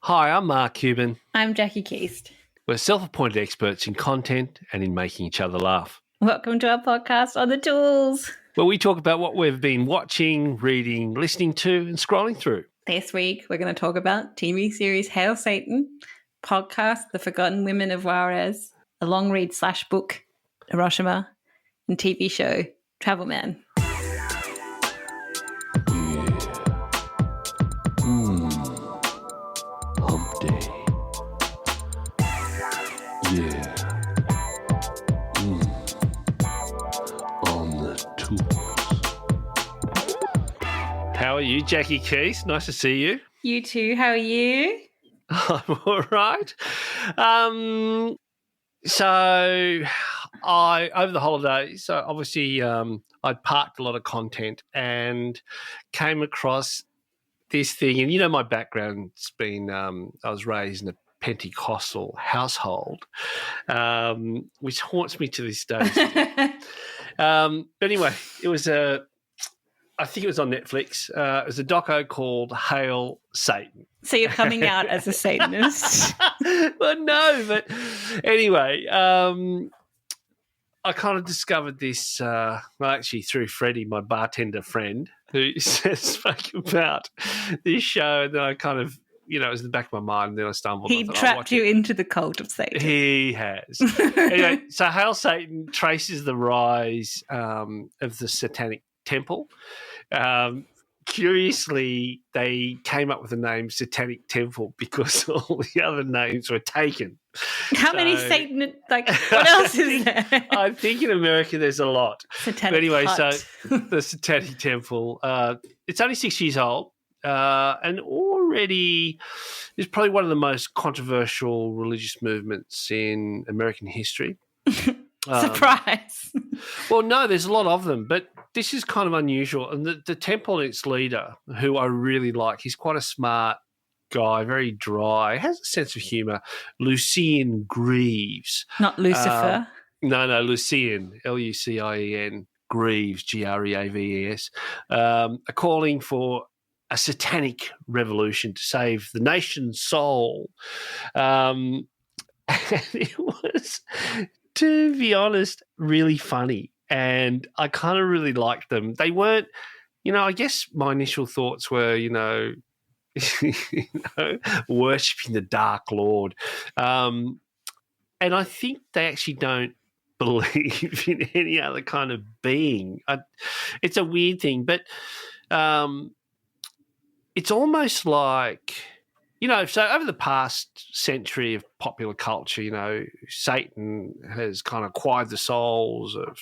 Hi, I'm Mark Kuban. I'm Jackie Keast. We're self-appointed experts in content and in making each other laugh. Welcome to our podcast on the Tools. Where we talk about what we've been watching, reading, listening to and scrolling through. This week, we're going to talk about TV series Hail Satan, podcast The Forgotten Women of Juarez, a long read / book, Hiroshima, and TV show Travel Man. Hump day. Yeah. On the tools. How are you, Jackie Keast? Nice to see you. You too. How are you? I'm all right. So over the holidays, so obviously I'd parked a lot of content and came across this thing. And you know my background's been I was raised in a Pentecostal household, which haunts me to this day. But anyway, it was I think it was on Netflix. It was a doco called Hail Satan. So you're coming out as a Satanist? Well, no, but anyway, I kind of discovered this, actually through Freddie, my bartender friend, who spoke about this show, and then I kind of, it was in the back of my mind, and then I stumbled. He trapped you into the cult of Satan. He has. Anyway, so Hail Satan traces the rise of the Satanic Temple. Curiously, they came up with the name Satanic Temple because all the other names were taken. How many Satan? What else is there? I think in America there's a lot. Satanic but anyway, hut. so the Satanic Temple, it's only 6 years old, and already is probably one of the most controversial religious movements in American history. Surprise. Well, no, there's a lot of them, but this is kind of unusual. And the temple and its leader, who I really like, he's quite a smart guy, very dry, has a sense of humour, Lucien Greaves. Not Lucifer. No, Lucien, Lucien, Greaves, Greaves, are calling for a satanic revolution to save the nation's soul. And it was, to be honest, really funny. And I kind of really liked them. They weren't, I guess my initial thoughts were, worshipping the Dark Lord. And I think they actually don't believe in any other kind of being. It's a weird thing, but it's almost like, so over the past century of popular culture, Satan has kind of acquired the souls of,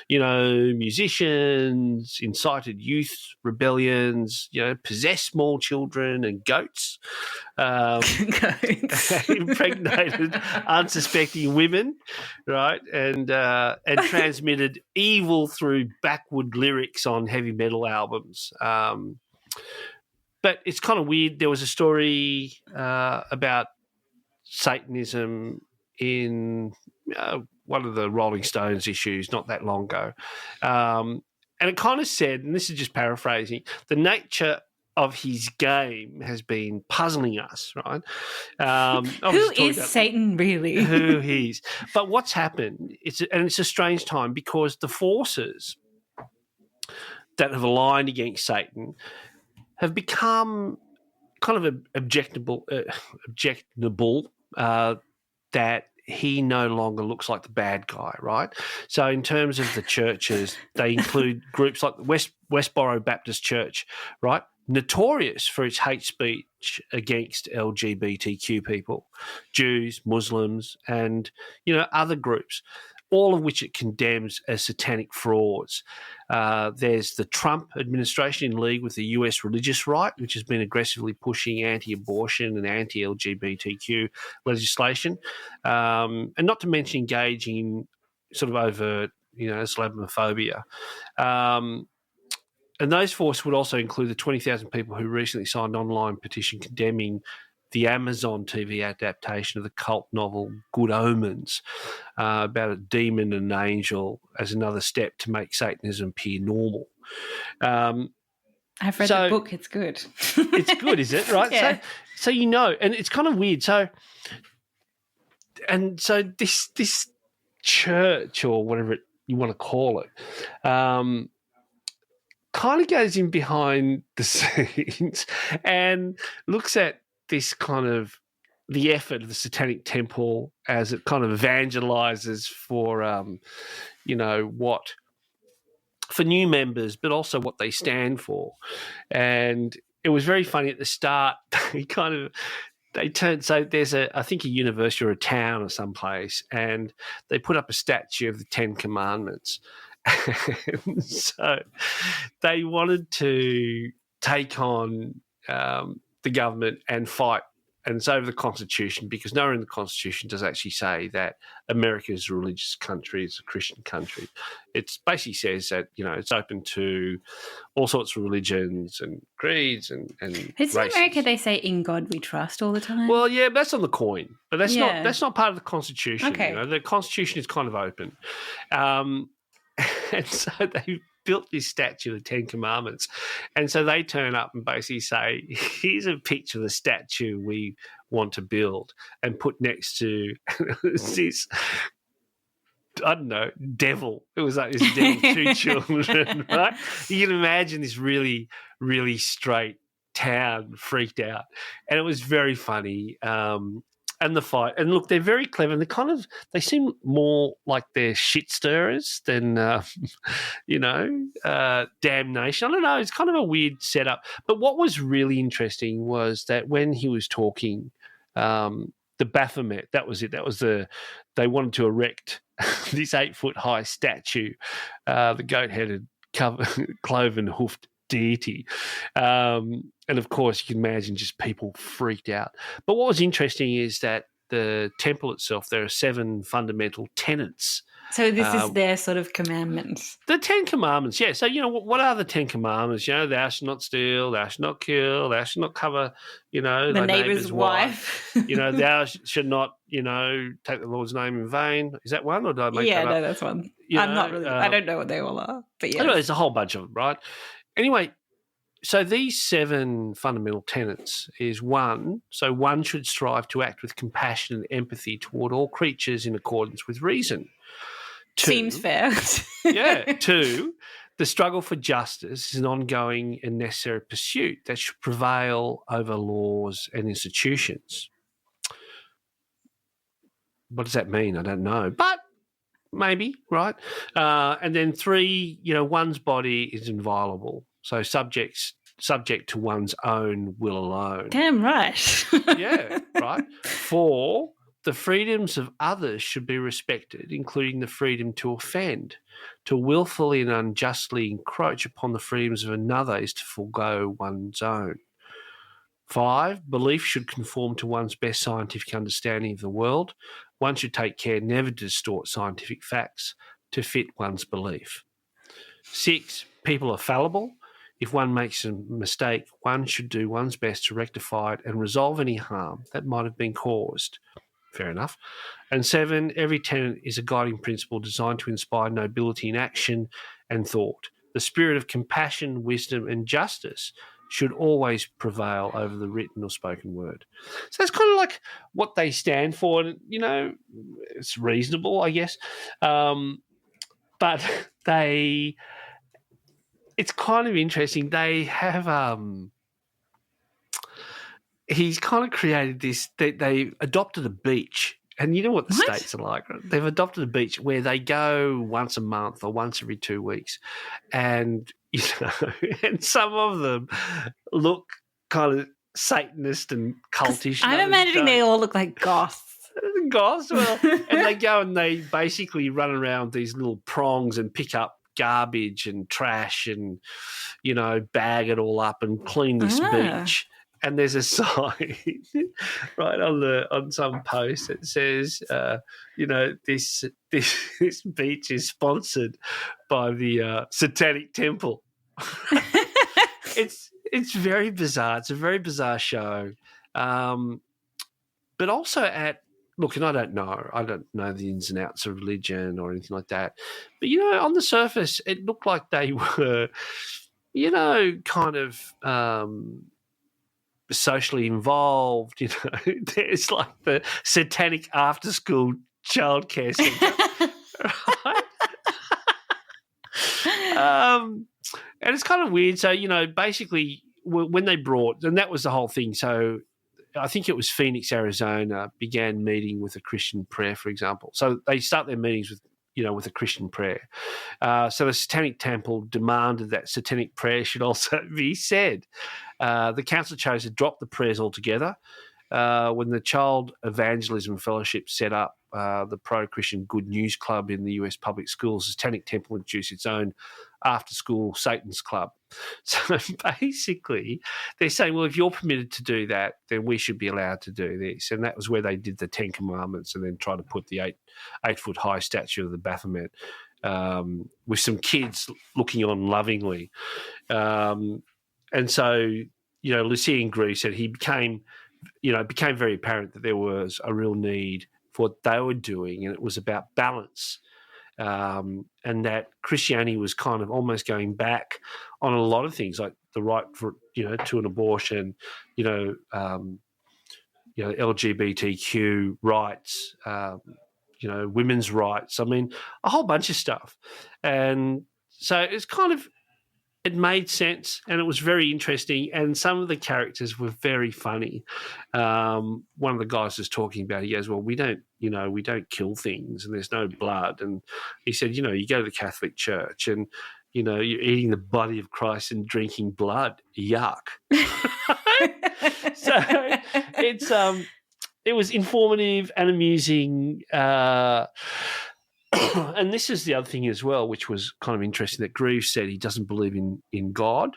musicians, incited youth rebellions, possessed small children and goats, impregnated unsuspecting women, right, and transmitted evil through backward lyrics on heavy metal albums. But it's kind of weird. There was a story about Satanism in one of the Rolling Stones issues not that long ago. And it kind of said, and this is just paraphrasing, the nature of his game has been puzzling us, right? Who is Satan really? Who he is. But what's happened, it's a strange time because the forces that have aligned against Satan have become kind of objectionable that he no longer looks like the bad guy, right? So in terms of the churches, they include groups like the Westboro Baptist Church, right? Notorious for its hate speech against LGBTQ people, Jews, Muslims, and, other groups, all of which it condemns as satanic frauds. There's the Trump administration in league with the US religious right, which has been aggressively pushing anti-abortion and anti-LGBTQ legislation, and not to mention engaging in sort of overt, Islamophobia. And those forces would also include the 20,000 people who recently signed an online petition condemning the Amazon TV adaptation of the cult novel Good Omens, about a demon and an angel as another step to make Satanism appear normal. I've read the book. It's good. It's good, is it? Right. Yeah. and it's kind of weird. So this church or whatever you want to call it, kind of goes in behind the scenes and looks at this kind of the effort of the Satanic Temple as it kind of evangelizes for, what for new members, but also what they stand for. And it was very funny at the start. There's I think a university or a town or someplace, and they put up a statue of the 10 Commandments. And so they wanted to take on the government and fight. And it's over the Constitution, because nowhere in the Constitution does actually say that America is a religious country, it's a Christian country. It basically says that, it's open to all sorts of religions and creeds and It's in races. America they say "In God We Trust" all the time. Well, yeah, but that's on the coin, but that's not part of the Constitution. Okay. The Constitution is kind of open, and so they built this statue of the 10 Commandments, and so they turn up and basically say, "Here's a picture of the statue we want to build," and put next to this, I don't know, devil. It was like this devil, two children, right? You can imagine this really, really straight town freaked out, and it was very funny. And the fight, and look, they're very clever, and they seem more like they're shit stirrers than damnation. I don't know, it's kind of a weird setup. But what was really interesting was that when he was talking, the Baphomet, that was it. They wanted to erect this 8-foot high statue, the goat-headed, cloven-hoofed deity. And of course, you can imagine just people freaked out. But what was interesting is that the temple itself, there are 7 fundamental tenets. So this is their sort of commandments. The 10 Commandments, yeah. So, what are the 10 Commandments? Thou shalt not steal, thou shalt not kill, thou shalt not cover, the thy neighbour's wife. Thou should not, take the Lord's name in vain. Is that one, or did I make that up? No, that's one. I'm not really, I don't know what they all are, but yeah. Anyway, there's a whole bunch of them, right? Anyway, so these 7 fundamental tenets is 1. So one should strive to act with compassion and empathy toward all creatures in accordance with reason. 2, seems fair. Yeah. 2, the struggle for justice is an ongoing and necessary pursuit that should prevail over laws and institutions. What does that mean? I don't know. But maybe, right? And then 3, one's body is inviolable. So subject to one's own will alone. Damn right. Yeah, right. 4, the freedoms of others should be respected, including the freedom to offend. To willfully and unjustly encroach upon the freedoms of another is to forego one's own. 5, belief should conform to one's best scientific understanding of the world. One should take care never to distort scientific facts to fit one's belief. 6, people are fallible. If one makes a mistake, one should do one's best to rectify it and resolve any harm that might have been caused. Fair enough. And 7, every tenet is a guiding principle designed to inspire nobility in action and thought. The spirit of compassion, wisdom, and justice should always prevail over the written or spoken word. So that's kind of like what they stand for. And, it's reasonable, I guess. But it's kind of interesting. They have he's kind of created this. They adopted a beach, and you know what the States are like. They've adopted a beach where they go once a month or once every 2 weeks, and and some of them look kind of Satanist and cultish. I'm imagining they all look like goths. Goths, well, and they go and they basically run around these little prongs and pick up garbage and trash and bag it all up and clean this beach. And there's a sign right on some post that says this beach is sponsored by the Satanic Temple. It's very bizarre. It's a very bizarre show, but also look, and I don't know the ins and outs of religion or anything like that. But, on the surface, it looked like they were, kind of socially involved. There's like the satanic after-school childcare centre, right? And it's kind of weird. So, basically when they brought, and that was the whole thing. So I think it was Phoenix, Arizona, began meeting with a Christian prayer, for example. So they start their meetings with a Christian prayer. So the Satanic Temple demanded that satanic prayer should also be said. The council chose to drop the prayers altogether. When the Child Evangelism Fellowship set up the pro-Christian Good News Club in the US public schools, the Satanic Temple introduced its own after-school Satan's Club. So basically, they're saying, well, if you're permitted to do that, then we should be allowed to do this. And that was where they did the Ten Commandments and then tried to put the 8-foot-high statue of the Baphomet with some kids looking on lovingly. And so, Lucia and Greer said it became very apparent that there was a real need for what they were doing, and it was about balance. And that Christianity was kind of almost going back on a lot of things, like the right for to an abortion, LGBTQ rights, women's rights. I mean, a whole bunch of stuff. And so it's kind of, it made sense, and it was very interesting, and some of the characters were very funny. One of the guys was talking about, he goes, well, we don't kill things, and there's no blood. And he said, you go to the Catholic Church and, you're eating the body of Christ and drinking blood. Yuck. So it was informative and amusing. And this is the other thing as well, which was kind of interesting, that Grieve said he doesn't believe in God,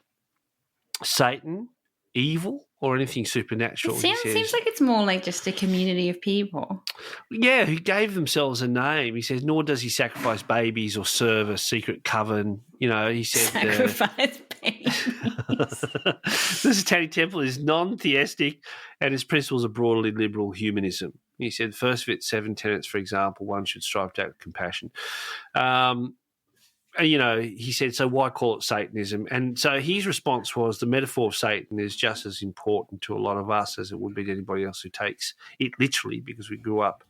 Satan, evil, or anything supernatural. It seems like it's more like just a community of people. Yeah, who gave themselves a name. He says, nor does he sacrifice babies or serve a secret coven. He said... Sacrifice babies. The Satanic Temple is non-theistic, and its principles are broadly liberal humanism. He said, first of its 7 tenets, for example, one should strive to act with compassion. He said, so why call it Satanism? And so his response was, the metaphor of Satan is just as important to a lot of us as it would be to anybody else who takes it literally, because we grew up,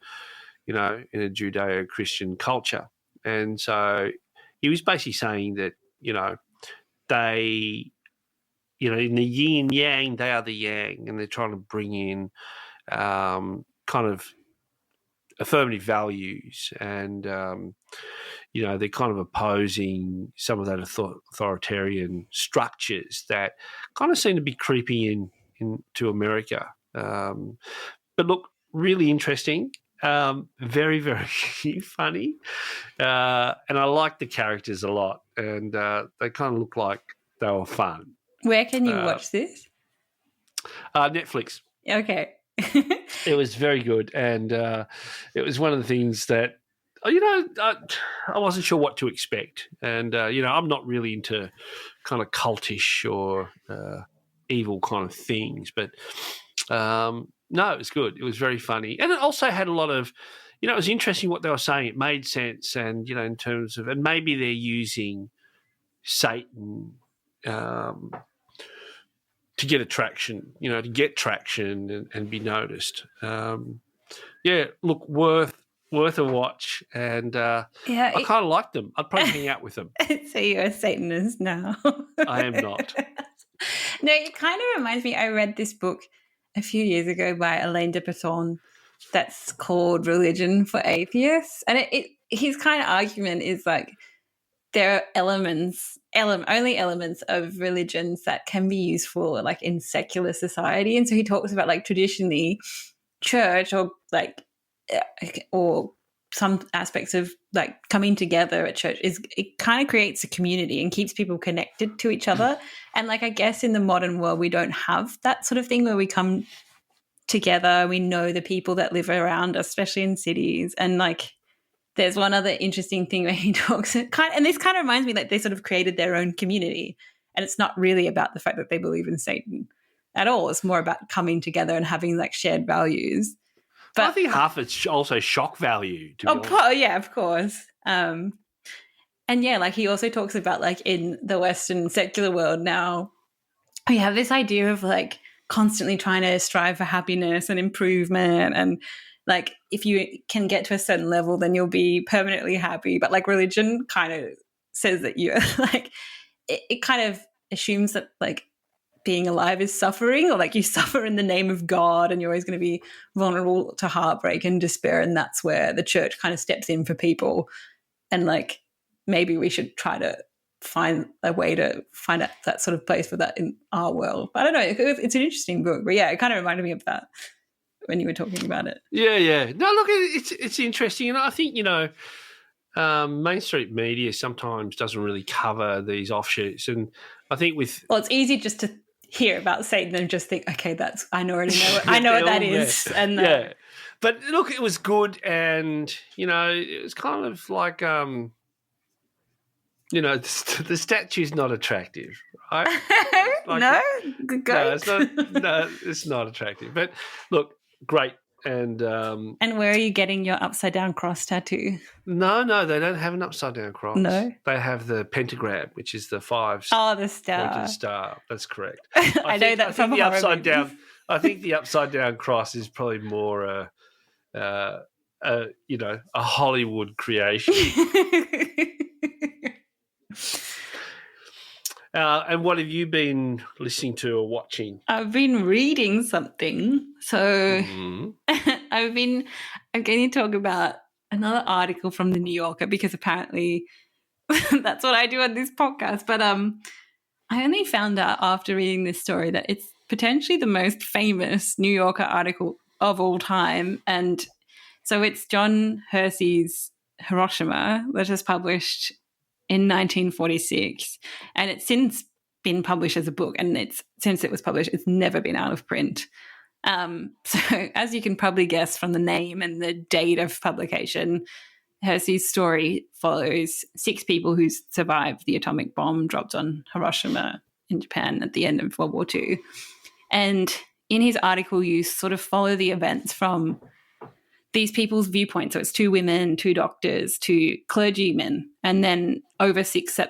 in a Judeo-Christian culture. And so he was basically saying that, they, in the yin and yang, they are the yang, and they're trying to bring in kind of affirmative values, and they're kind of opposing some of that authoritarian structures that kind of seem to be creeping into America. But look, really interesting, very, very funny, and I like the characters a lot, and they kind of look like they were fun. Where can you watch this? Netflix. Okay. It was very good, and it was one of the things that, I wasn't sure what to expect. And, I'm not really into kind of cultish or evil kind of things, but no, it was good. It was very funny. And it also had a lot of, it was interesting what they were saying. It made sense, and, in terms of, and maybe they're using Satan to get attraction, to get traction and be noticed. Look, worth a watch, and I kind of like them. I'd probably hang out with them. So you're a Satanist now. I am not. No, it kind of reminds me, I read this book a few years ago by Alain de Botton that's called Religion for Atheists, and his kind of argument is like, there are only elements of religions that can be useful, like in secular society. And so he talks about, like, traditionally church or some aspects of like coming together at church it kind of creates a community and keeps people connected to each other. And like, I guess in the modern world, we don't have that sort of thing where we come together. We know the people that live around us, especially in cities. And like, there's one other interesting thing where he talks, and this kind of reminds me that they sort of created their own community, and it's not really about the fact that they believe in Satan at all. It's more about coming together and having like shared values. But I think half it's also shock value. Yeah, of course. And yeah, like he also talks about like in the Western secular world now, we have this idea of like constantly trying to strive for happiness and improvement, and like if you can get to a certain level then you'll be permanently happy. But like religion kind of says that you're like it kind of assumes that like being alive is suffering, or like you suffer in the name of God and you're always going to be vulnerable to heartbreak and despair, and that's where the church kind of steps in for people. And like maybe we should try to find a way to find out that sort of place for that in our world. I don't know, it's an interesting book, but yeah, it kind of reminded me of that when you were talking about it. Yeah. No, look, it's interesting, and I think, Main Street media sometimes doesn't really cover these offshoots, and I think well, it's easy just to hear about Satan and just think, okay, I already know I know what that is. And yeah, but look, it was good, and it was kind of like the statue's not attractive, right? Like, no, good go. No, it's not attractive. But look, great. And where are you getting your upside down cross tattoo? No, they don't have an upside down cross. No, they have the pentagram, which is the 5. Oh, the star. Pointed star. That's correct. I know that from the upside down. I think the upside down cross is probably more a Hollywood creation. And what have you been listening to or watching? I've been reading something. So I'm going to talk about another article from the New Yorker, because apparently that's what I do on this podcast. But I only found out after reading this story that it's potentially the most famous New Yorker article of all time. And so it's John Hersey's Hiroshima that was published in 1946, and it's since been published as a book, and since it was published, it's never been out of print. So as you can probably guess from the name and the date of publication, Hersey's story follows 6 people who survived the atomic bomb dropped on Hiroshima in Japan at the end of World War II. And in his article, you sort of follow the events from these people's viewpoint. So it's 2 women, 2 doctors, 2 clergymen, and then over 6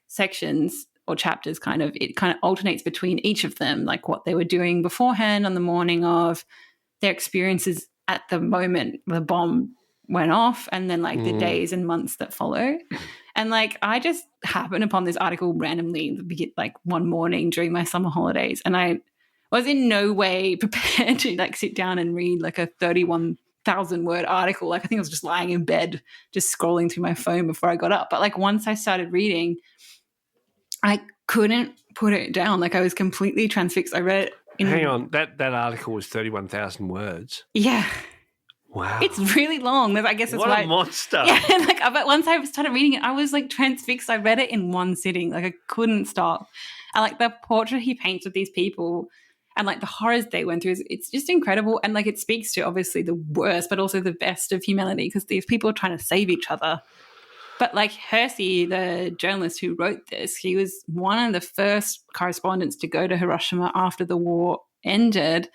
sections or chapters, it kind of alternates between each of them, like what they were doing beforehand on the morning of, their experiences at the moment the bomb went off, and then like the days and months that follow. And like I just happened upon this article randomly like one morning during my summer holidays, and I was in no way prepared to like sit down and read like a 31,000-word article. Like I think I was just lying in bed, just scrolling through my phone before I got up. But like once I started reading, I couldn't put it down. Like I was completely transfixed. I read it Hang on, that article was 31,000 words. Yeah. Wow. It's really long. I guess it's what a monster. Yeah, but once I started reading it, I was like transfixed. I read it in one sitting. Like I couldn't stop. And like the portrait he paints of these people and like the horrors they went through, it's just incredible. And like it speaks to obviously the worst, but also the best of humanity, because these people are trying to save each other. But like Hersey, the journalist who wrote this, he was one of the first correspondents to go to Hiroshima after the war ended.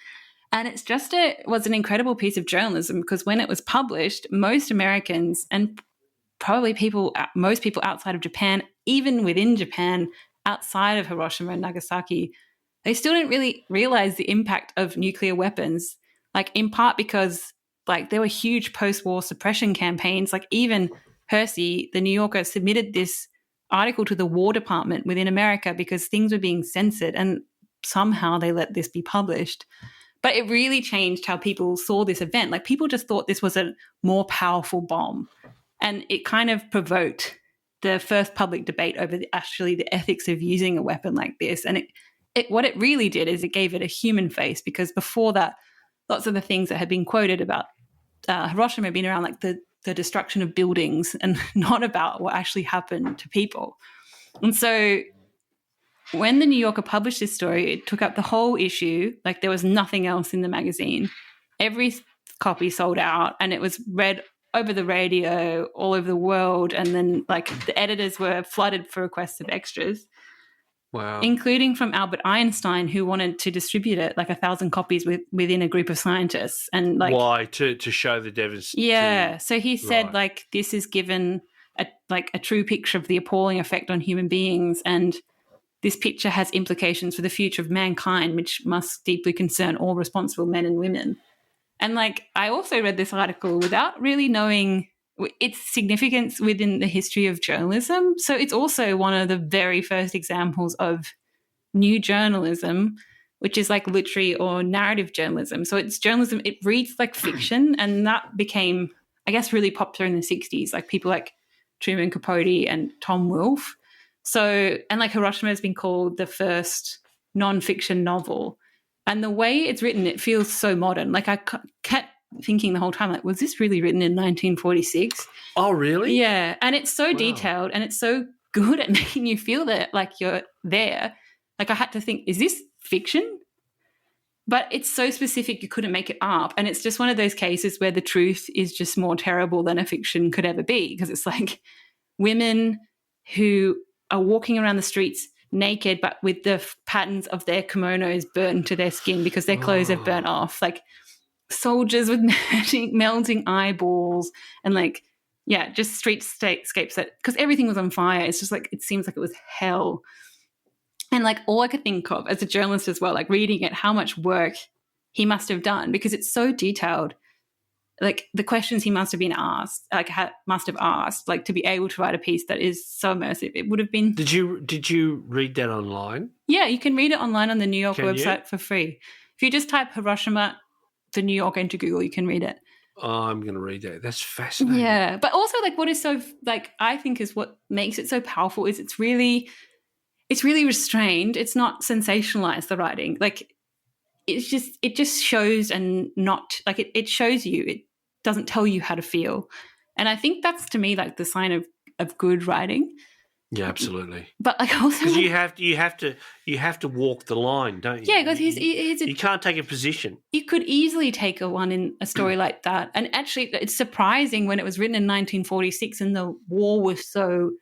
And it's just was an incredible piece of journalism, because when it was published, most Americans and probably most people outside of Japan, even within Japan, outside of Hiroshima and Nagasaki, they still didn't really realize the impact of nuclear weapons, like in part because like there were huge post-war suppression campaigns. Like even Hersey, the New Yorker, submitted this article to the War Department within America because things were being censored, and somehow they let this be published. But it really changed how people saw this event. Like people just thought this was a more powerful bomb, and it kind of provoked the first public debate over the ethics of using a weapon like this. And what it really did is it gave it a human face, because before that, lots of the things that had been quoted about Hiroshima had been around like the destruction of buildings and not about what actually happened to people. And so when the New Yorker published this story, it took up the whole issue. Like there was nothing else in the magazine. Every copy sold out, and it was read over the radio all over the world. And then like the editors were flooded for requests of extras. Wow. Including from Albert Einstein, who wanted to distribute it like 1,000 copies within a group of scientists. And like why? To show the devastation. Yeah. So he said like this is given a true picture of the appalling effect on human beings. And this picture has implications for the future of mankind, which must deeply concern all responsible men and women. And like, I also read this article without really knowing its significance within the history of journalism. So it's also one of the very first examples of new journalism, which is like literary or narrative journalism. So it's journalism, it reads like fiction, and that became, I guess, really popular in the 60s, like people like Truman Capote and Tom Wolfe. So, and like Hiroshima has been called the first non-fiction novel. And the way it's written, it feels so modern. Like I kept thinking the whole time, like, was this really written in 1946? Oh, really? Yeah. And it's so detailed and it's so good at making you feel that like you're there. Like I had to think, is this fiction? But it's so specific you couldn't make it up. And it's just one of those cases where the truth is just more terrible than a fiction could ever be, because it's like women who are walking around the streets naked but with the patterns of their kimonos burned to their skin because their clothes have burnt off, like soldiers with melting eyeballs, and like, yeah, just streetscapes that, because everything was on fire. It's just like, it seems like it was hell. And like all I could think of as a journalist as well, like reading it, how much work he must have done, because it's so detailed. Like the questions he must have been asked, must have asked, like to be able to write a piece that is so immersive. It would have been. Did you read that online? Yeah, you can read it online on the New York website for free. If you just type Hiroshima, the New York into Google, you can read it. Oh, I'm going to read that. That's fascinating. Yeah, but also like what is so like I think is what makes it so powerful is it's really restrained. It's not sensationalized, the writing. Like it just shows, and not like it shows you. It doesn't tell you how to feel. And I think that's to me like the sign of good writing. Yeah, absolutely. But like also, because you have to walk the line, don't you? Yeah, because you can't take a position. You could easily take a story like that, and actually, it's surprising when it was written in 1946 and the war was so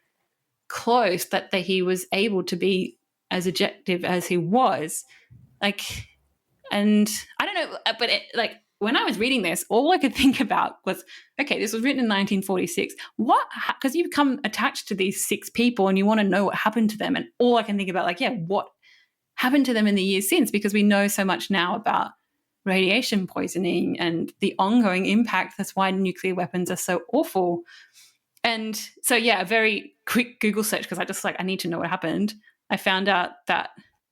close that he was able to be as objective as he was. Like, and I don't know, but when I was reading this, all I could think about was, okay, this was written in 1946. Because you become attached to these 6 people and you want to know what happened to them. And all I can think about, like, yeah, what happened to them in the years since? Because we know so much now about radiation poisoning and the ongoing impact. That's why nuclear weapons are so awful. And so, yeah, a very quick Google search, because I need to know what happened. I found out that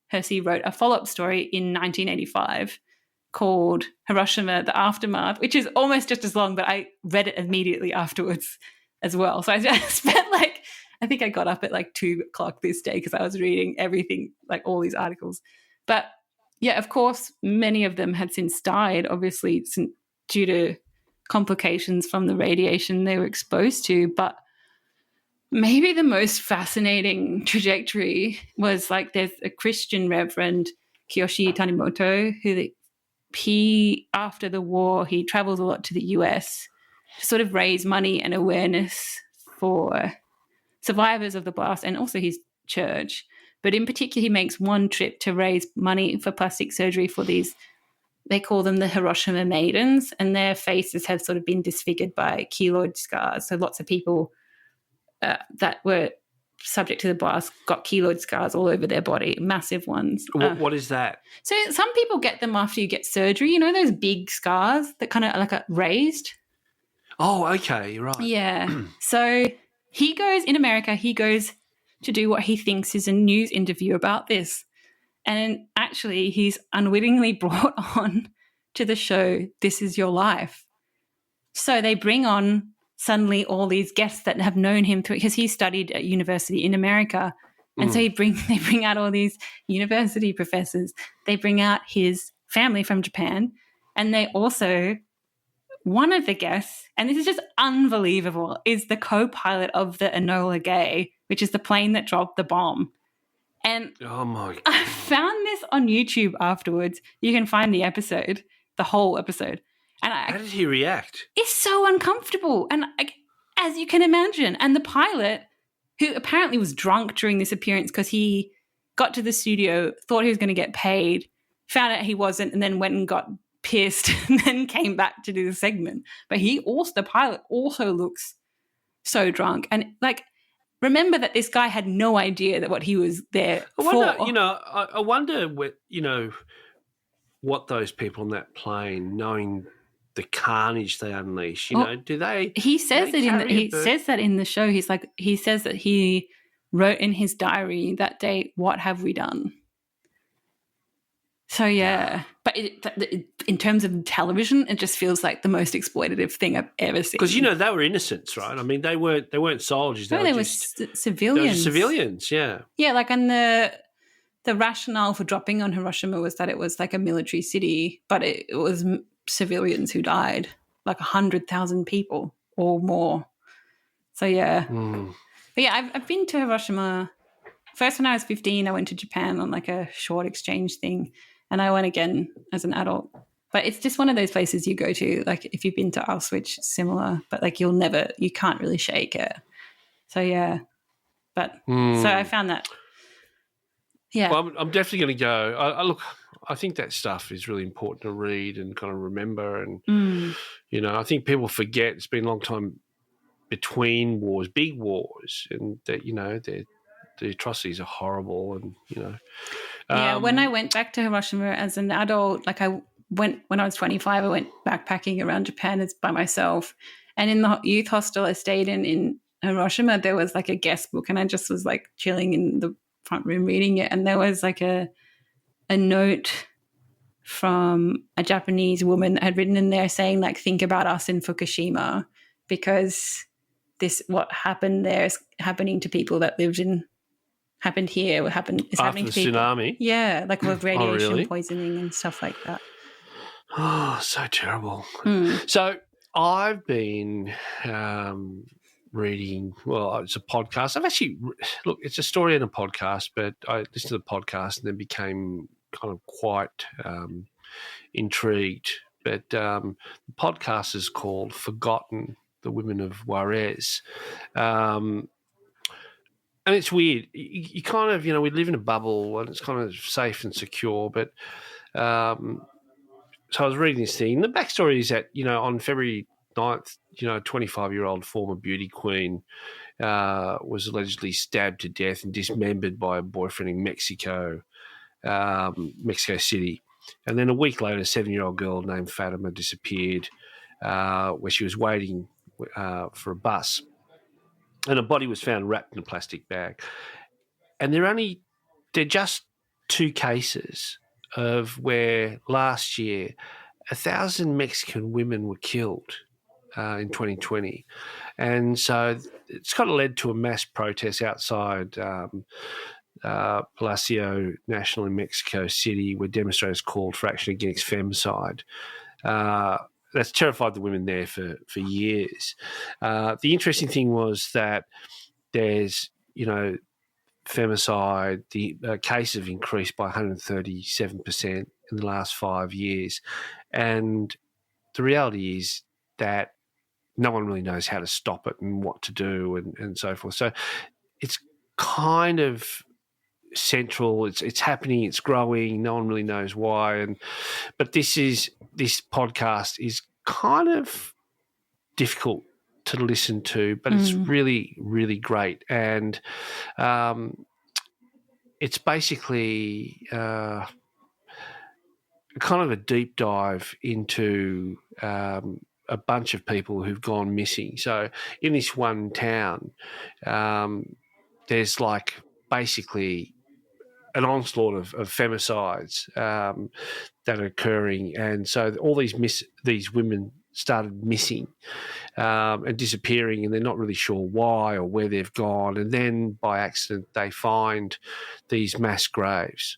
Hersey wrote a follow-up story in 1985 called Hiroshima, The Aftermath, which is almost just as long, but I read it immediately afterwards as well. So I spent I think I got up at 2 o'clock this day because I was reading everything, like all these articles. But yeah, of course, many of them had since died, obviously, due to complications from the radiation they were exposed to. But maybe the most fascinating trajectory was there's a Christian reverend, Kiyoshi Tanimoto, who after the war, he travels a lot to the US to sort of raise money and awareness for survivors of the blast, and also his church. But in particular, he makes one trip to raise money for plastic surgery for these, they call them the Hiroshima maidens, and their faces have sort of been disfigured by keloid scars. So lots of people that were subject to the blast got keloid scars all over their body, massive ones. What is that? So some people get them after you get surgery. You know those big scars that kind of raised? Oh, okay, you're right. Yeah. So in America, he goes to do what he thinks is a news interview about this. And actually, he's unwittingly brought on to the show This Is Your Life. So they bring on suddenly all these guests that have known him because he studied at university in America. And so they bring out all these university professors. They bring out his family from Japan. And they also, one of the guests, and this is just unbelievable, is the co-pilot of the Enola Gay, which is the plane that dropped the bomb. And oh my God. I found this on YouTube afterwards. You can find the episode, the whole episode. And how did he react? It's so uncomfortable. And as you can imagine. And the pilot, who apparently was drunk during this appearance because he got to the studio, thought he was going to get paid, found out he wasn't, and then went and got pissed and then came back to do the segment. But the pilot also looks so drunk. And remember that this guy had no idea that what he was there I wonder, for. I wonder what those people on that plane, knowing the carnage they unleash, do they? He says they says that in the show. He says that he wrote in his diary that day, "What have we done?" So yeah, but in terms of television, it just feels like the most exploitative thing I've ever seen. Because they were innocents, right? I mean, they weren't soldiers. No, they were civilians. They were civilians, yeah. Yeah, like, and the rationale for dropping on Hiroshima was that it was like a military city, but it was civilians who died, like 100,000 people or more. So yeah, But yeah, I've been to Hiroshima. First, when I was 15, I went to Japan on like a short exchange thing, and I went again as an adult. But it's just one of those places you go to, like if you've been to Auschwitz, similar, but like you can't really shake it. So yeah, but so I found that. Yeah. Well, I'm definitely going to go. I think that stuff is really important to read and kind of remember. And, I think people forget it's been a long time between wars, big wars, and that, the atrocities are horrible. And, yeah, when I went back to Hiroshima as an adult, like when I was 25, I went backpacking around Japan by myself. And in the youth hostel I stayed in Hiroshima, there was like a guest book, and I just was like chilling in the front room reading it, and there was like a note from a Japanese woman that had written in there saying, like, think about us in Fukushima, because what happened there is happening to people that happened here, is happening to people. Tsunami? Yeah, like with radiation really? poisoning and stuff like that. Oh, so terrible. So I've been reading, well, it's a podcast. I've actually, look, it's a story and a podcast, but I listened to the podcast and then became kind of quite intrigued. But the podcast is called Forgotten, the Women of Juarez. And it's weird. You kind of, we live in a bubble and it's kind of safe and secure. But so I was reading this thing. The backstory is that, on February 9th, 25-year-old former beauty queen was allegedly stabbed to death and dismembered by a boyfriend in Mexico City. And then a week later, a 7-year-old girl named Fatima disappeared where she was waiting for a bus. And her body was found wrapped in a plastic bag. And they're just 2 cases of where last year 1,000 Mexican women were killed in 2020. And so it's kind of led to a mass protest outside Palacio Nacional in Mexico City, where demonstrators called for action against femicide. That's terrified the women there for years. The interesting thing was that there's, femicide, the cases have increased by 137% in the last 5 years. And the reality is that no one really knows how to stop it and what to do and so forth. So it's kind of central. It's happening. It's growing. No one really knows why. But this podcast is kind of difficult to listen to, but it's really, really great. And it's basically kind of a deep dive into a bunch of people who've gone missing. So in this one town, there's like basically an onslaught of femicides that are occurring, and so all these women started missing and disappearing, and they're not really sure why or where they've gone. And then by accident, they find these mass graves.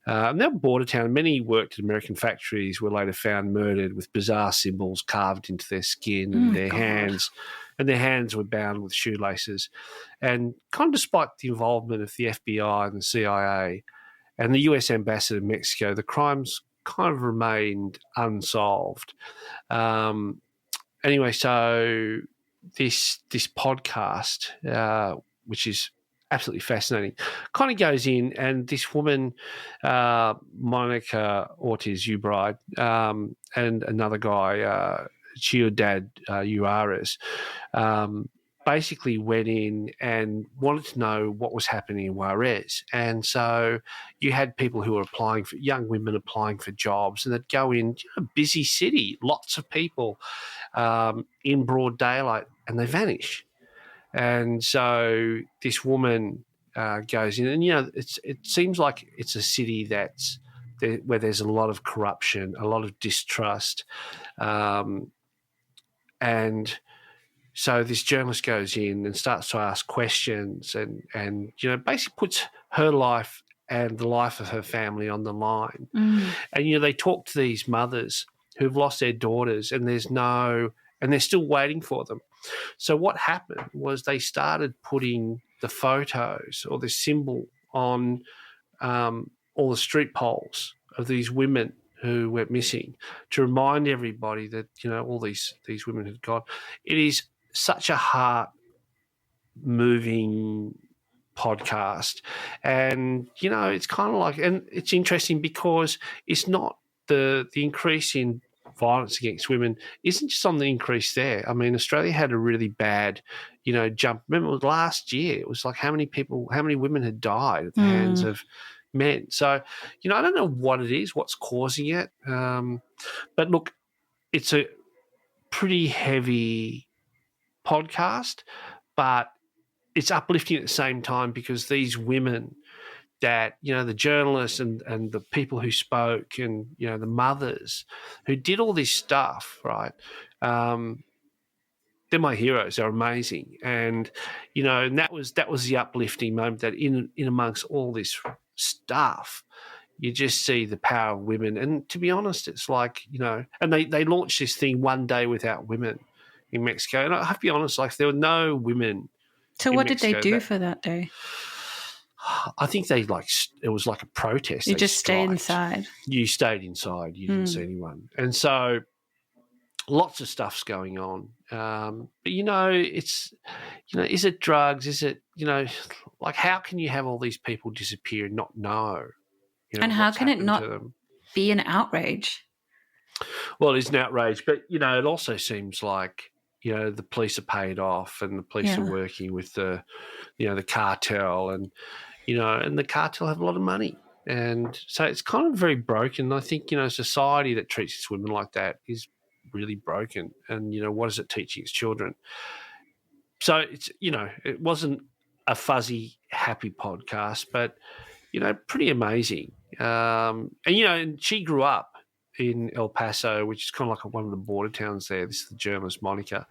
And they were border town. Many worked at American factories, were later found murdered with bizarre symbols carved into their skin and their hands. And their hands were bound with shoelaces. And kind of despite the involvement of the FBI and the CIA and the US ambassador in Mexico, the crimes kind of remained unsolved. Anyway, so this podcast, which is absolutely fascinating, kind of goes in, and this woman, Monica Ortiz Ubride, and another guy, Ciudad Juarez, basically went in and wanted to know what was happening in Juarez. And so you had people who were young women applying for jobs, and they'd go in, busy city, lots of people in broad daylight, and they vanish. And so this woman goes in, and, it seems like it's a city where there's a lot of corruption, a lot of distrust. And so this journalist goes in and starts to ask questions and basically puts her life and the life of her family on the line. Mm. And, they talk to these mothers who've lost their daughters, and they're still waiting for them. So what happened was they started putting the photos or the symbol on all the street poles of these women who went missing to remind everybody that, all these women had gone. It is such a heart-moving podcast. And, it's kind of like, and it's interesting because it's not the increase in violence against women isn't just on the increase there. I mean, Australia had a really bad, jump. Remember last year, it was like how many women had died at the hands of men. So, I don't know what it is, what's causing it. But look, it's a pretty heavy podcast, but it's uplifting at the same time because these women that, the journalists and the people who spoke and, the mothers who did all this stuff, right? They're my heroes. They're amazing. And, and that was the uplifting moment that in amongst all this stuff, you just see the power of women. And to be honest, it's like, and they launched this thing, One Day Without Women in Mexico. And I have to be honest, like there were no women. So what did they do for that day? I think it was like a protest. You just stayed inside. You stayed inside. You didn't see anyone. And so lots of stuff's going on. But, it's, is it drugs? Is it, like how can you have all these people disappear and not know? And how can it not be an outrage? Well, it's an outrage. But, it also seems like, the police are paid off and the police are working with the cartel and the cartel have a lot of money. And so it's kind of very broken. I think, a society that treats its women like that is really broken. And, what is it teaching its children? So it's, it wasn't a fuzzy, happy podcast, but, pretty amazing. And she grew up in El Paso, which is kind of like one of the border towns there. This is the journalist Monica.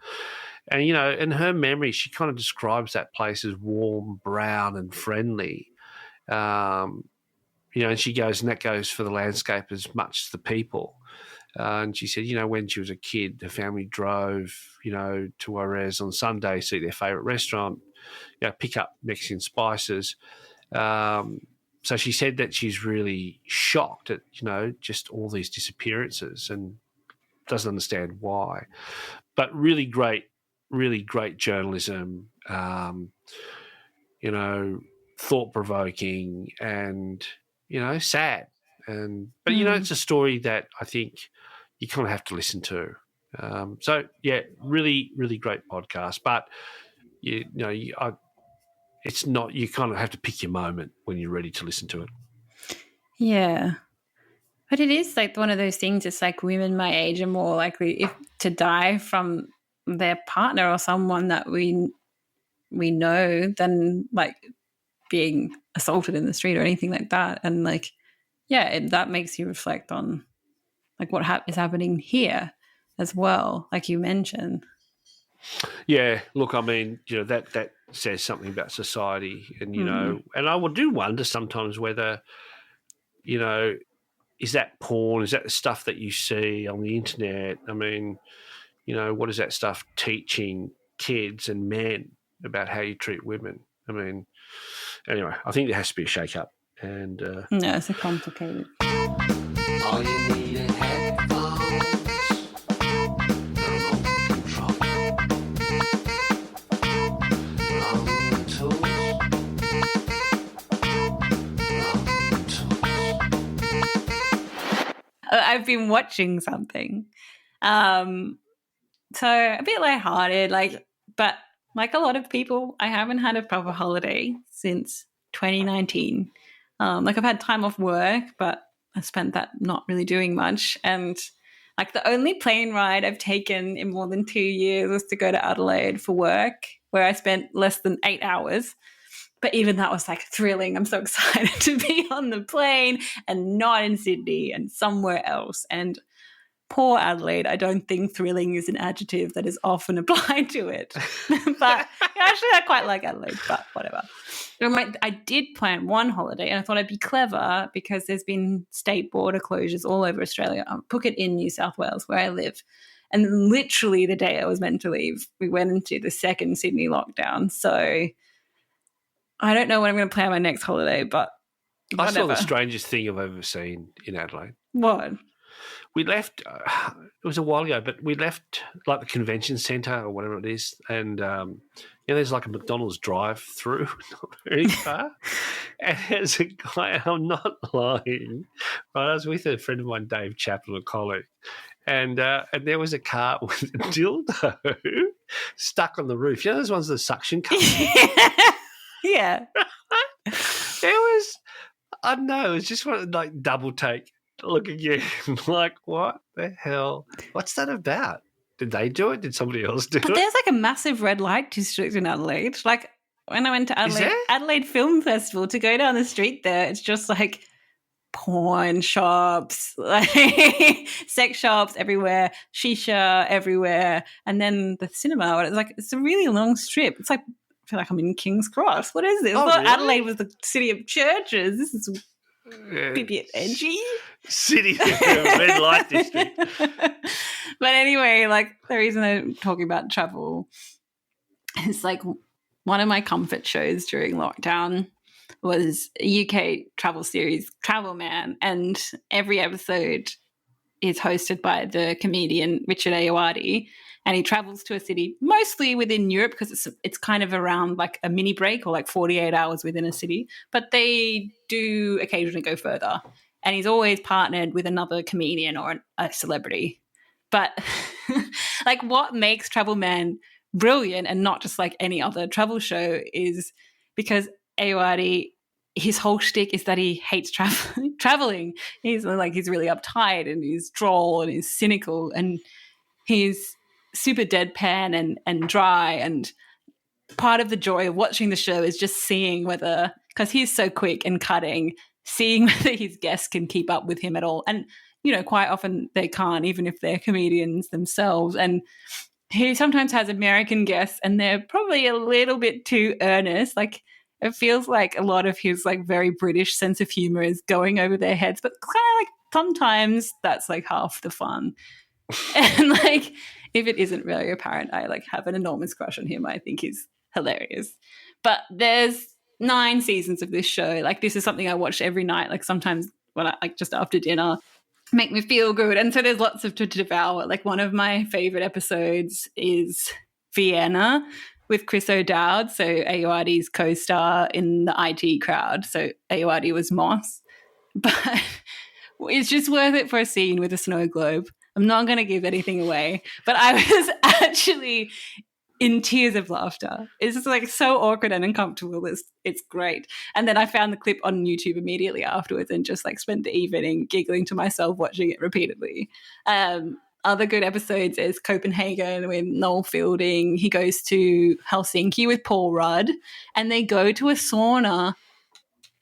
And, in her memory, she kind of describes that place as warm, brown and friendly. And she goes, and that goes for the landscape as much as the people. And she said, when she was a kid, her family drove, to Juarez on Sunday, see their favourite restaurant, pick up Mexican spices. So she said that she's really shocked at, just all these disappearances and doesn't understand why. But really great journalism, thought-provoking and, sad. But, it's a story that I think you kind of have to listen to. So, yeah, really, really great podcast. But, it's not, you kind of have to pick your moment when you're ready to listen to it. Yeah. But it is like one of those things, it's like women my age are more likely to die from their partner or someone that we know than like being assaulted in the street or anything like that. And like, that makes you reflect on like what is happening here as well, like you mentioned. Yeah, look, I mean, that says something about society and, and I do wonder sometimes whether, is that porn? Is that the stuff that you see on the internet? I mean, what is that stuff teaching kids and men about how you treat women? I mean, anyway, I think there has to be a shake-up. And no, it's a complicated. All you need is headphones. I've been watching something. So a bit lighthearted, but like a lot of people, I haven't had a proper holiday since 2019. Like I've had time off work, but I spent that not really doing much. And like the only plane ride I've taken in more than 2 years was to go to Adelaide for work, where I spent less than 8 hours. But even that was like thrilling. I'm so excited to be on the plane and not in Sydney and somewhere else. And poor Adelaide, I don't think thrilling is an adjective that is often applied to it. But actually, I quite like Adelaide, but whatever. I did plan one holiday and I thought I'd be clever because there's been state border closures all over Australia. Phuket in New South Wales, where I live. And literally the day I was meant to leave, we went into the second Sydney lockdown. So I don't know when I'm going to plan my next holiday, but whatever. I saw the strangest thing I've ever seen in Adelaide. What? We left, it was a while ago, but we left like the convention centre or whatever it is, and there's like a McDonald's drive-through, not very far, and there's a guy, I'm not lying, right, I was with a friend of mine, Dave Chaplin, a colleague, and there was a car with a dildo stuck on the roof. You know those ones that suction cup? Yeah. It was, I don't know, it was just one like double take. Look again, like, what the hell? What's that about? Did they do it? Did somebody else do it? But there's like a massive red light district in Adelaide. Like when I went to Adelaide Film Festival, to go down the street there, it's just like porn shops, like sex shops everywhere, shisha everywhere, and then the cinema. It's a really long strip. It's like I feel like I'm in King's Cross. What is this? I thought really? Adelaide was the city of churches. This is a bit edgy. City red light district. But anyway, like the reason I'm talking about travel is like one of my comfort shows during lockdown was a UK travel series, Travel Man, and every episode is hosted by the comedian Richard Ayoade, and he travels to a city mostly within Europe because it's kind of around like a mini break or like 48 hours within a city, but they do occasionally go further. And he's always partnered with another comedian or a celebrity. But like what makes Travel Man brilliant and not just like any other travel show is because Ayoade, his whole shtick is that he hates traveling. He's really uptight and he's droll and he's cynical and he's super deadpan and dry, and part of the joy of watching the show is just seeing whether, because he's so quick and cutting, seeing whether his guests can keep up with him at all. And, quite often they can't, even if they're comedians themselves. And he sometimes has American guests and they're probably a little bit too earnest. Like it feels like a lot of his like very British sense of humor is going over their heads, but kind of like sometimes that's like half the fun. And like if it isn't really apparent, I like have an enormous crush on him. I think he's hilarious. But there's 9 seasons of this show. Like this is something I watch every night, like sometimes when I like just after dinner, make me feel good. And so there's lots of to devour. Like one of my favorite episodes is Vienna with Chris O'Dowd, so Ayoade's co-star in the IT crowd. So Ayoade was Moss. But it's just worth it for a scene with a snow globe. I'm not going to give anything away, but I was actually in tears of laughter. It's just like so awkward and uncomfortable. It's great. And then I found the clip on YouTube immediately afterwards and just like spent the evening giggling to myself watching it repeatedly. Other good episodes is Copenhagen with Noel Fielding. He goes to Helsinki with Paul Rudd and they go to a sauna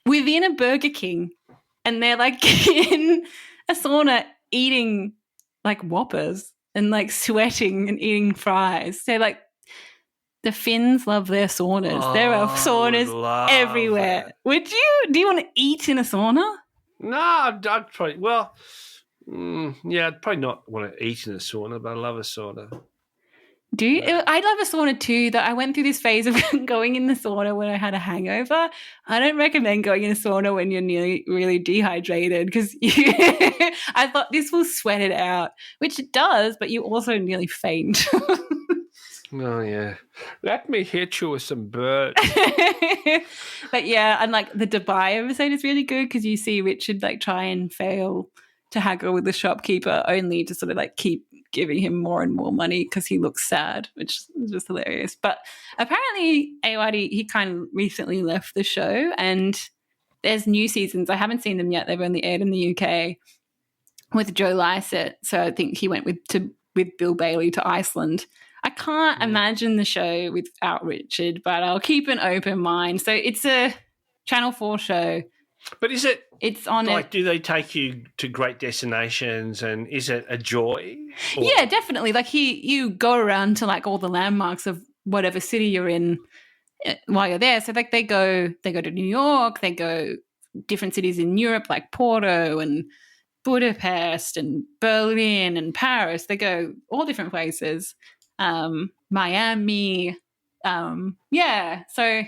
within a Burger King and they're like in a sauna eating like Whoppers and like sweating and eating fries. So like the Finns love their saunas. There are saunas everywhere. That. Do you want to eat in a sauna? No, I'd probably, I'd probably not want to eat in a sauna, but I love a sauna. Do you? Yeah. I love a sauna too. That I went through this phase of going in the sauna when I had a hangover. I don't recommend going in a sauna when you're nearly really dehydrated because I thought this will sweat it out, which it does, but you also nearly faint. Oh, yeah. Let me hit you with some birds. But yeah, and like the Dubai episode is really good because you see Richard like try and fail to haggle with the shopkeeper only to sort of like keep giving him more and more money because he looks sad, which is just hilarious. But apparently AYD, he kind of recently left the show, and there's new seasons. I haven't seen them yet. They've only aired in the UK with Joe Lycett. So I think he went with Bill Bailey to Iceland. I can't imagine the show without Richard, but I'll keep an open mind. So it's a Channel 4 show. But is it? It's on like, do they take you to great destinations, and is it a joy? Or? Yeah, definitely. Like you go around to like all the landmarks of whatever city you're in while you're there. So like they go to New York, they go different cities in Europe like Porto and Budapest and Berlin and Paris. They go all different places. Miami. Yeah. So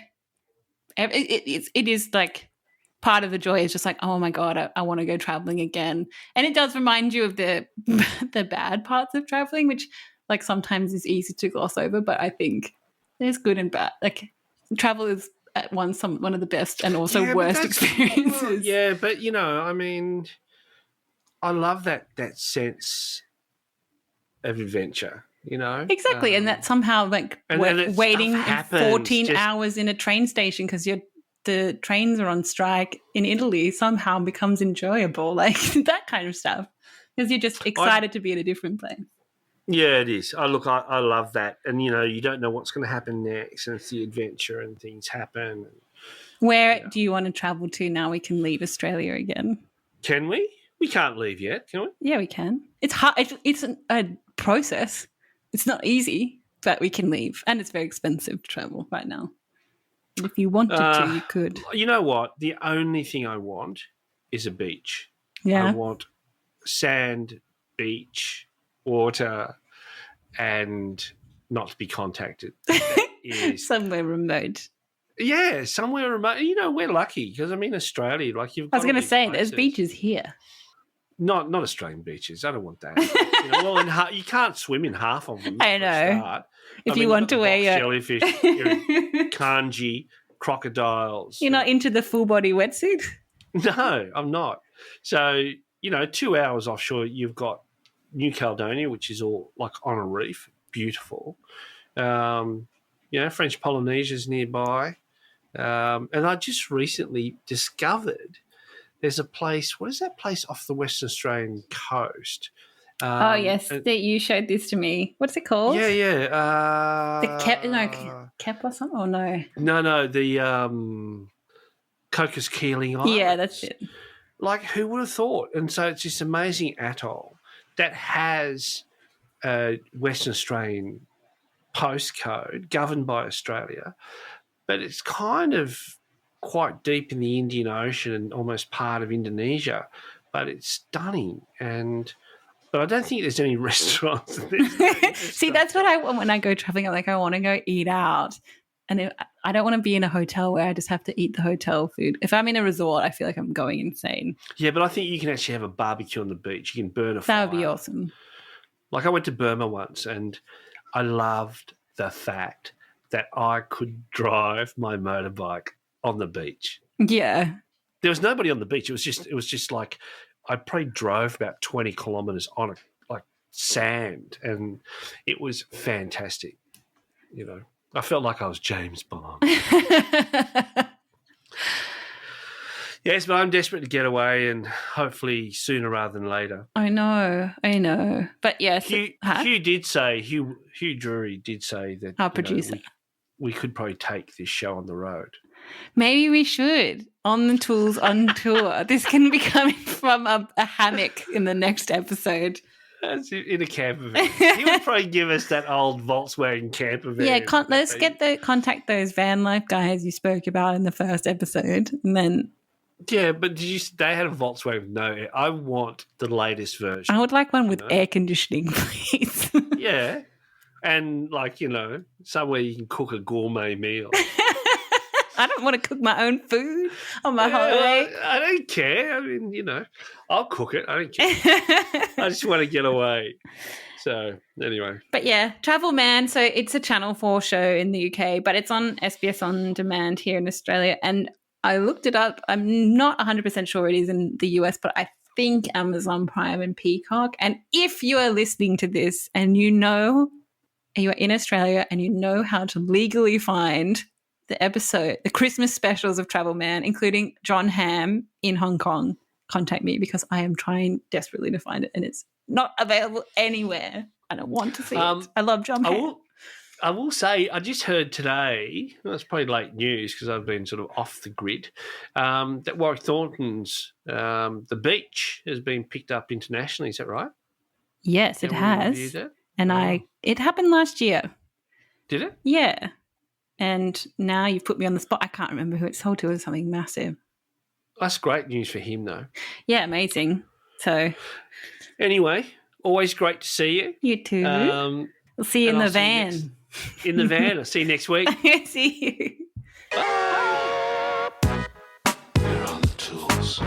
it is like part of the joy is just like, oh my God, I want to go traveling again. And it does remind you of the bad parts of traveling, which like sometimes is easy to gloss over, but I think there's good and bad. Like travel is at once one of the best and also worst experiences. Yeah, but you know, I mean, I love that sense of adventure, you know? Exactly. And that somehow like waiting 14 hours in a train station because the trains are on strike in Italy somehow becomes enjoyable, like that kind of stuff, because you're just excited to be in a different place. Yeah, it is. I love that. And, you know, you don't know what's going to happen next, and it's the adventure and things happen. Where do you want to travel to now we can leave Australia again? Can we? We can't leave yet, can we? Yeah, we can. It's hard. It's a process. It's not easy, but we can leave. And it's very expensive to travel right now. And if you wanted to, you could. You know what? The only thing I want is a beach. Yeah. I want sand, beach, water, and not to be contacted. Somewhere remote. Yeah, somewhere remote. You know, we're lucky because I'm in Australia. Like I was going to say, there's beaches here. Not Australian beaches. I don't want that. You know, well, you can't swim in half of them. I know. If you want to wear your jellyfish, kanji, crocodiles. You're not into the full body wetsuit? No, I'm not. So, you know, 2 hours offshore, you've got New Caledonia, which is all like on a reef, beautiful. You know, French Polynesia's nearby. And I just recently discovered there's a place, what is that place off the Western Australian coast? Oh, yes, that you showed this to me. What's it called? Yeah. The Kep or something? Oh, no. No, the Cocos Keeling Islands. Yeah, that's it. Like, who would have thought? And so it's this amazing atoll that has a Western Australian postcode governed by Australia, but it's kind of quite deep in the Indian Ocean and almost part of Indonesia, but it's stunning. But I don't think there's any restaurants. See, that's what I want when I go traveling. I want to go eat out. And I don't want to be in a hotel where I just have to eat the hotel food. If I'm in a resort, I feel like I'm going insane. Yeah, but I think you can actually have a barbecue on the beach. You can burn a fire. That would be awesome. Like I went to Burma once and I loved the fact that I could drive my motorbike on the beach. Yeah. There was nobody on the beach. It was just like I probably drove about 20 kilometres on sand, and it was fantastic. You know, I felt like I was James Bond. Yes, but I'm desperate to get away, and hopefully sooner rather than later. I know. But yes, Hugh Drury did say that our producer, we could probably take this show on the road. Maybe we should on the Tools on tour. This can be coming from a hammock in the next episode. That's in a camper van. He would probably give us that old Volkswagen camper van. Yeah, let's contact those van life guys you spoke about in the first episode, and then. Yeah, but they had a Volkswagen? No, I want the latest version. I would like one with air conditioning, please. Yeah, and somewhere you can cook a gourmet meal. I don't want to cook my own food on my holiday. I don't care. I mean, I'll cook it. I don't care. I just want to get away. So, anyway. But yeah, Travel Man. So, it's a Channel 4 show in the UK, but it's on SBS On Demand here in Australia. And I looked it up. I'm not 100% sure it is in the US, but think Amazon Prime and Peacock. And if you are listening to this and you are in Australia and you know how to legally find the Christmas specials of Travel Man, including John Hamm in Hong Kong, contact me because I am trying desperately to find it and it's not available anywhere. I don't want to see it. I love John Hamm. I will say, I just heard today, well, it's probably late news because I've been sort of off the grid, that Warwick Thornton's The Beach has been picked up internationally. Is that right? Yes, it has. And it happened last year. Did it? Yeah. And now you've put me on the spot. I can't remember who it's sold to. It was something massive. That's great news for him, though. Yeah, amazing. So, anyway, always great to see you. You too. We'll see you in the van. In the van. I'll see you next week. See you. Bye. We're on the tools.